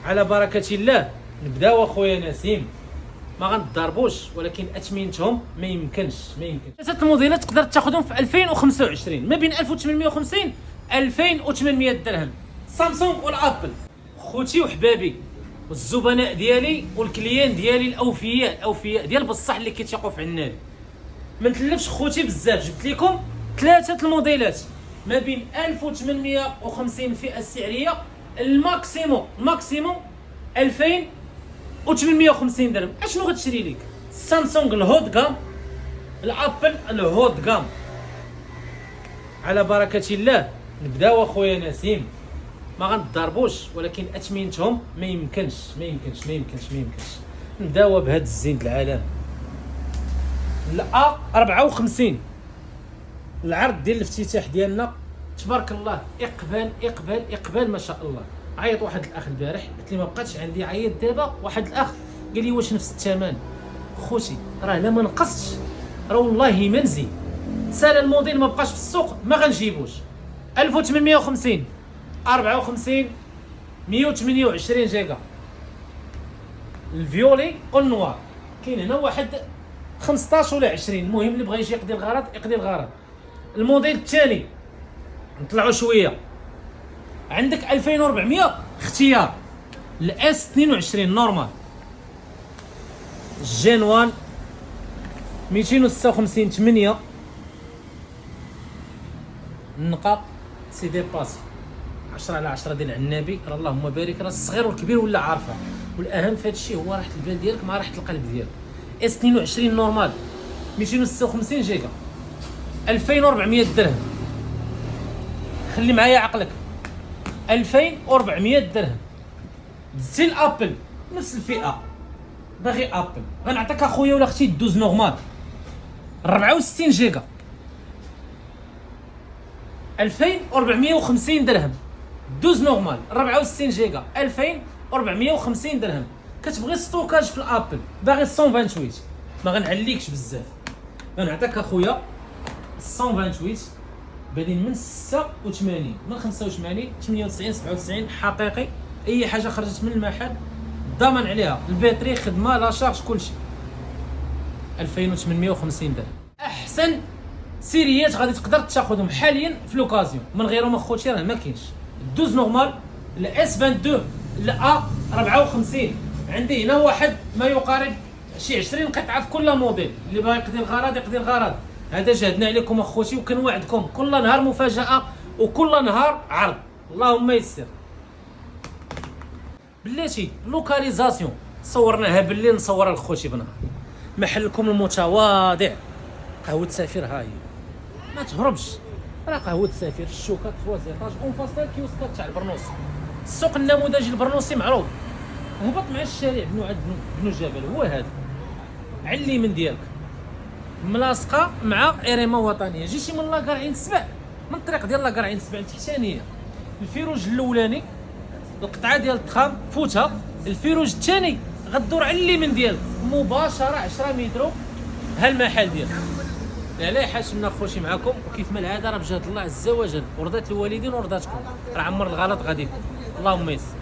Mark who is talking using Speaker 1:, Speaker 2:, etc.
Speaker 1: على بركة الله نبداو اخويا نسيم. ما غنضربوش ولكن اثمنتهم ما يمكنش. ثلاثه الموديلات تقدر تاخذهم في 2025 ما بين 1850 2800 درهم. سامسونج والابل خوتي وحبابي والزبناء ديالي والكليان ديالي الاوفياء ديال بصح اللي كيتيقوا في عنابي. ما نتلفش خوتي بزاف، جبت لكم ثلاثه الموديلات ما بين 1850 الفئه السعريه الماكسيموم 2850 درهم. اشنو غتشري لك؟ سامسونج الهود كام، الابل الهود كام. على بركه الله نبداو اخويا نسيم. ما غنضربوش ولكن اثمنتهم ما يمكنش. نبداو بهاد الزين العالم. لا 54 العرض ديال الافتتاح ديالنا تبارك الله. اقبال ما شاء الله. عيط واحد الاخ البارح قلت لي ما بقاتش عندي، عيط دابا واحد الاخ قال لي واش نفس الثمن؟ خوتي راه لا ما نقصتش، راه والله ما نزيد. سال الموديل ما بقاش في السوق ما غنجيبوش. 1850 54 128 جيجا الفيولي والنوار. كاين هنا واحد 15 ولا 20، المهم اللي بغى يجي يقضي الغرض. الموديل الثاني نطلعوا شويه، عندك 2400 اختيار. الاس 22 نورمال، الجين 256 8 النقاط سي ديباسي 10/10 ديال العنابي. راه اللهم بارك، راه الصغير والكبير ولا عارفه. والاهم في هذا الشيء هو راحه البال ديالك مع راحه القلب ديالك. اس 22 نورمال 256 جيجا 2400 درهم. خلي معايا عقلك 2400 درهم. زين ابل نفس الفئه، باغي ابل غنعطيك اخويا ولا اختي دوز نورمال 64 جيجا 2450 درهم. دوز نورمال 64 جيجا 2450 درهم. كتبغي ستوكاج في الابل باغي 128 ما غنعليكش بزاف، غنعطيك اخويا 128 بادين من 86 من 85 98 97 حقيقي. اي حاجه خرجت من المحل ضامن عليها، الباتري خدمه لا شارج كلشي. 2850 درهم. احسن سيريات غادي تقدر تاخذهم حاليا في لوكازيون، من غيرهم اخوتي راه ما كاينش. الدوز نورمال الاس 22 الا 54 عندي هنا واحد ما يقارب شي 20 قطعه في كل موديل. اللي باغي يقضي الغرض هذا جهدنا عليكم اخوتي، وكنوعدكم كل نهار مفاجاه وكل نهار عرض. اللهم يسر. بلاتي لوكاليزاسيون صورناها بالليل نصورها لخوتي بنهار. محلكم المتواضع قهوه سفير، ها هي ما تهربش، راه قهوه سفير الشوكه 3 ايطاج اون فاستال كيوسكات تاع البرنوسي. السوق النموذجي البرنوسي معروف، هبط مع الشارع بنو جبل هو هذا. علي من ديالك ملاصقه مع اريما وطنيه. جيتي من لاكار عين السبع، من الطريق ديال لاكار عين السبع التحتانيه، الفيروج الاولاني القطعه ديال الضخام فوتها، الفيروج الثاني غدور على اليمين ديالك مباشره 10 متر ها المحل ديالك. لا يحاشمنا خوتي معكم، وكيف ما العاده راه بجهد الله عز وجل ورضات الوالدين ورضاتكم، راه عمر الغلط غادي يكون. اللهم يسر.